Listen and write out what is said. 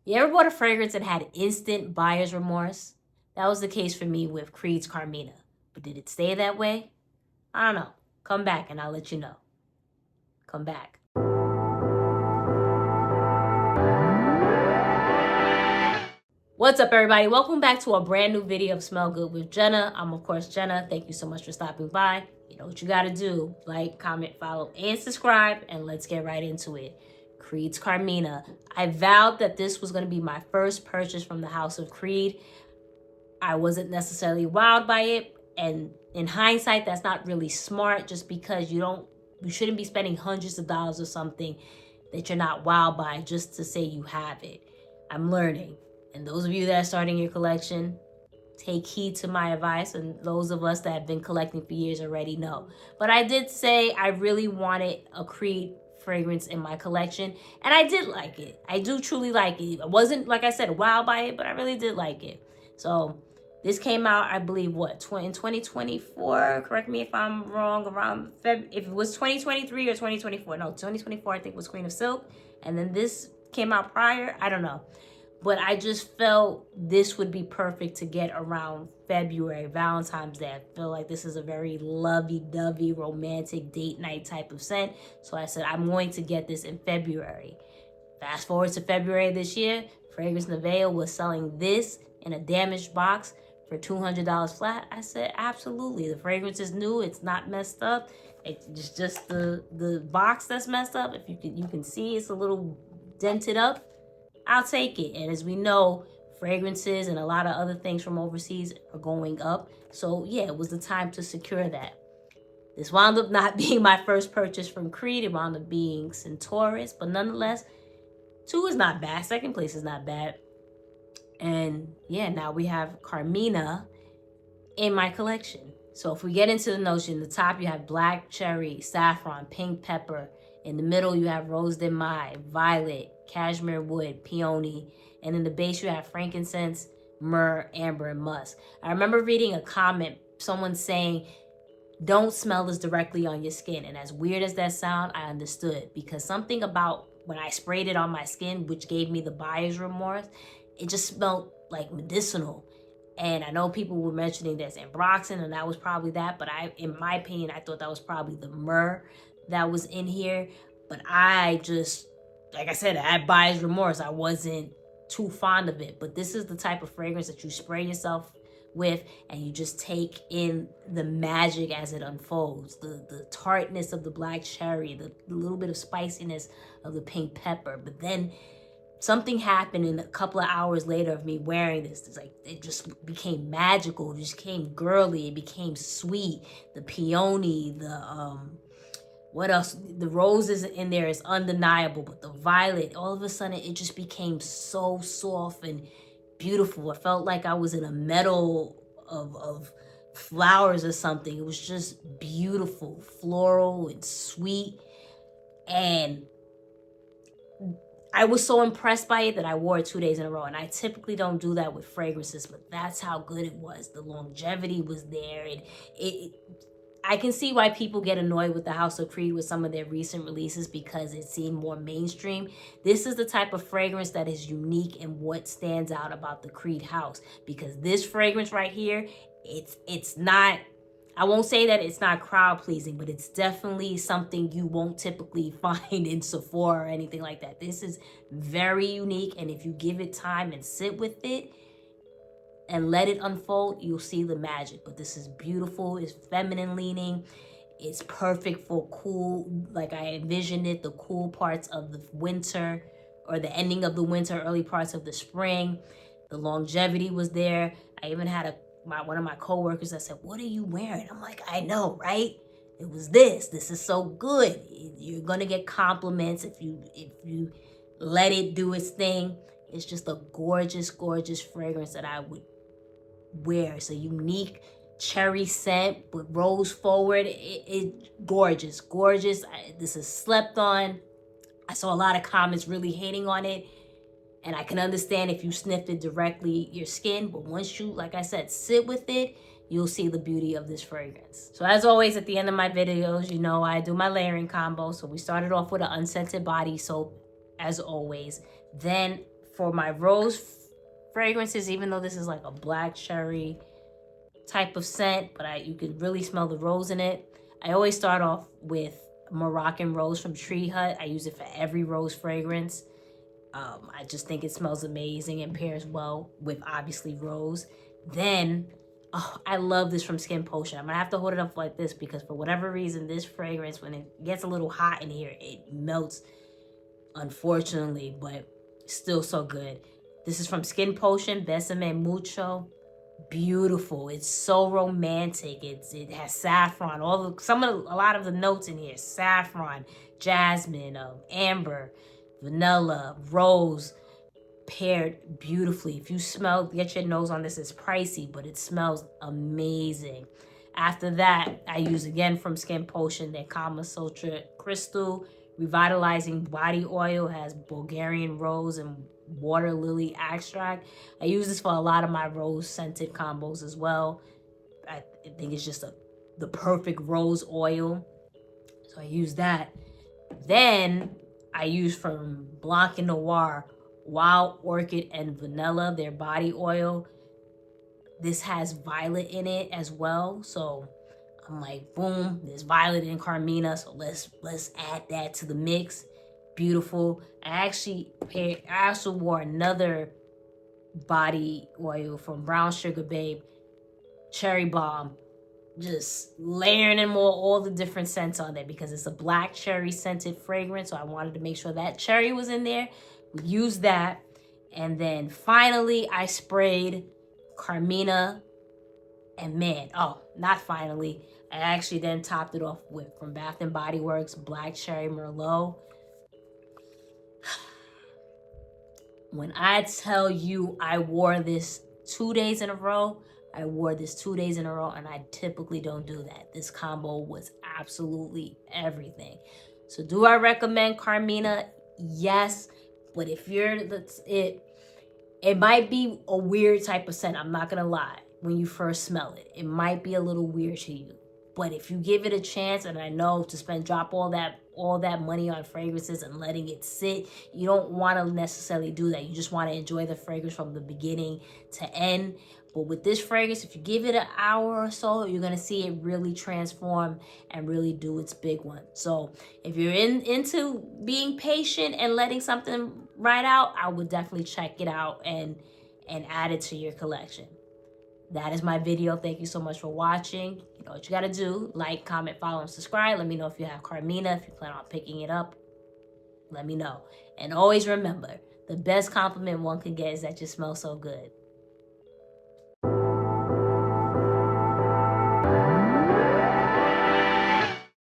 You ever bought a fragrance and had instant buyer's remorse? That was the case for me with Creed's Carmina. But did it stay that way? I don't know. Come back and I'll let you know. Come back. What's up, everybody? Welcome back to a brand new video of Smell Good with Jenna. I'm, of course, Jenna. Thank you so much for stopping by. You know what you got to do. Like, comment, follow, and subscribe. And let's get right into it. Creed's Carmina. I vowed that this was going to be my first purchase from the House of Creed. I wasn't necessarily wowed by it. And in hindsight, that's not really smart, just because you shouldn't be spending hundreds of dollars or something that you're not wowed by just to say you have it. I'm learning. And those of you that are starting your collection, take heed to my advice. And those of us that have been collecting for years already know. But I did say I really wanted a Creed fragrance in my collection. And I did like it. I do truly like it. I wasn't, like I said, wowed by it, but I really did like it. So this came out, I believe, in 2024? Correct me if I'm wrong, around if it was 2023 or 2024. No, 2024, I think, was Queen of Silk. And then this came out prior. I don't know. But I just felt this would be perfect to get around February, Valentine's Day. I feel like this is a very lovey-dovey, romantic date night type of scent. So I said, I'm going to get this in February. Fast forward to February this year, Fragrance Nevaeh was selling this in a damaged box for $200 flat. I said, absolutely. The fragrance is new. It's not messed up. It's just the box that's messed up. If you can see, it's a little dented up. I'll take it. And as we know, fragrances and a lot of other things from overseas are going up. So yeah, it was the time to secure that. This wound up not being my first purchase from Creed. It wound up being Centaurus. But nonetheless, 2 is not bad. Second place is not bad. And yeah, now we have Carmina in my collection. So if we get into the notion, the top you have black cherry, saffron, pink pepper. In the middle you have rose de mai, violet, cashmere wood, peony. And in the base you have frankincense, myrrh, amber, and musk. I remember reading a comment, someone saying, don't smell this directly on your skin. And as weird as that sound, I understood. Because something about when I sprayed it on my skin, which gave me the buyer's remorse, it just smelled like medicinal. And I know people were mentioning there's ambroxan, and that was probably that. But in my opinion, I thought that was probably the myrrh that was in here. But I just, like I said, I had buyer's remorse. I wasn't too fond of it. But this is the type of fragrance that you spray yourself with, and you just take in the magic as it unfolds. The tartness of the black cherry, the little bit of spiciness of the pink pepper. But then something happened in a couple of hours later of me wearing this. It's like it just became magical. It just became girly. It became sweet. The peony, what else? The roses in there is undeniable, but the violet, all of a sudden, it just became so soft and beautiful. I felt like I was in a meadow of flowers or something. It was just beautiful, floral and sweet. And I was so impressed by it that I wore it 2 days in a row. And I typically don't do that with fragrances, but that's how good it was. The longevity was there. And I can see why people get annoyed with the House of Creed with some of their recent releases, because it seemed more mainstream. This is the type of fragrance that is unique and what stands out about the Creed house. Because this fragrance right here, it's not, I won't say that it's not crowd pleasing, but it's definitely something you won't typically find in Sephora or anything like that. This is very unique, and if you give it time and sit with it and let it unfold, you'll see the magic. But this is beautiful. It's feminine leaning. It's perfect for cool, like I envisioned it, the cool parts of the winter, or the ending of the winter, early parts of the spring. The longevity was there. I even had one of my coworkers that said, "What are you wearing?" I'm like, I know, right? It was this. This is so good. You're gonna get compliments if you let it do its thing. It's just a gorgeous, gorgeous fragrance that I would wear. It's a unique cherry scent, but rose forward. It gorgeous, gorgeous. This is slept on. I saw a lot of comments really hating on it, and I can understand if you sniffed it directly your skin, but once you, like I said, sit with it, you'll see the beauty of this fragrance. So as always, at the end of my videos, you know, I do my layering combo. So we started off with an unscented body soap, as always. Then for my rose fragrances, even though this is like a black cherry type of scent, but you can really smell the rose in it. I always start off with Moroccan rose from Tree Hut. I use it for every rose fragrance. I just think it smells amazing and pairs well with obviously rose. Then, oh, I love this from Skinpotion. I'm gonna have to hold it up like this because for whatever reason, this fragrance, when it gets a little hot in here, it melts, unfortunately, but still so good. This is from Skinpotion, Bésams and Mucho. Beautiful. It's so romantic. It has saffron. A lot of the notes in here: saffron, jasmine, amber, vanilla, rose, paired beautifully. If you smell, get your nose on this. It's pricey, but it smells amazing. After that, I use again from Skinpotion their Kama Sutra Crystal Revitalizing Body Oil. It has Bulgarian rose and water lily extract. I use this for a lot of my rose scented combos as well. I think it's just the perfect rose oil, so I use that. Then I use from Blanc and Noir Wild Orchid and Vanilla, their body oil. This has violet in it as well, so I'm like, boom, there's violet in Carmina, so let's add that to the mix. Beautiful. I also wore another body oil from Brown Sugar Babe, Cherry Bomb, just layering in all the different scents on there because it's a black cherry scented fragrance, so I wanted to make sure that cherry was in there. We used that, and then finally I sprayed Carmina, and man, oh, not finally, I actually then topped it off with from Bath & Body Works Black Cherry Merlot. When I tell you I wore this 2 days in a row, I wore this 2 days in a row, and I typically don't do that. This combo was absolutely everything. So do I recommend Carmina? Yes, but if it might be a weird type of scent. I'm not gonna lie. When you first smell it, it might be a little weird to you. But if you give it a chance, and I know to drop all that money on fragrances and letting it sit, you don't want to necessarily do that. You just want to enjoy the fragrance from the beginning to end. But with this fragrance, if you give it an hour or so, you're going to see it really transform and really do its big one. So if you're into being patient and letting something ride out, I would definitely check it out and add it to your collection. That is my video. Thank you so much for watching. You know what you got to do. Like, comment, follow, and subscribe. Let me know if you have Carmina. If you plan on picking it up, let me know. And always remember, the best compliment one can get is that you smell so good.